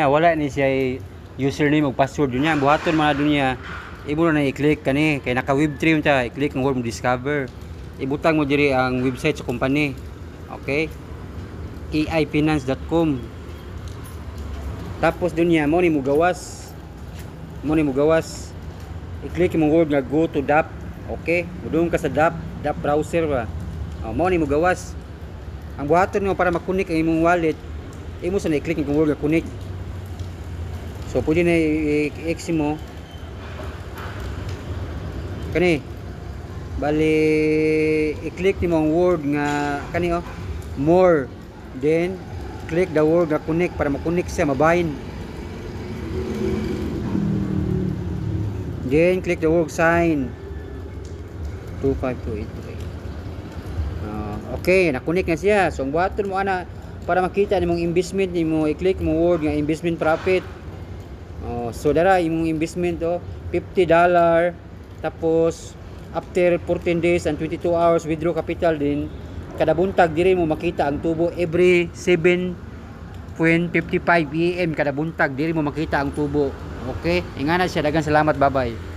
Wala ni siya username ug password niya. Buhaton man na niya. Imo na i-click kani kay naka Web3 ta, i-click ang word mo discover. Ibutang mo diri ang website sa company. Okay? eifinance.com. Tapos dunya mo ni mo gawas. I-click mo word nga go to DAP. Okay? Mudung ka sa DAP browser ba. Mo ni mo gawas. Ang buhaton mo para makunik ang imong wallet, imo sa na-click ang word nga connect. So pwede na i-ex mo kani bali i-click nimo ang word nga kani more, then click the word nga connect para ma-connect siya, mabahin. Then click the word sign 25283. Okay, na-connect na siya. So ang buhaton mo ana para makita nimong investment nimo, i-click mo word nga investment profit. So dara imong investment $50. Tapos after 14 days and 22 hours withdraw capital din. Kada buntag diri mo makita ang tubo every 7:55 AM kada buntag diri mo makita ang tubo. Okay? Ingana siya, daghang salamat, bye-bye.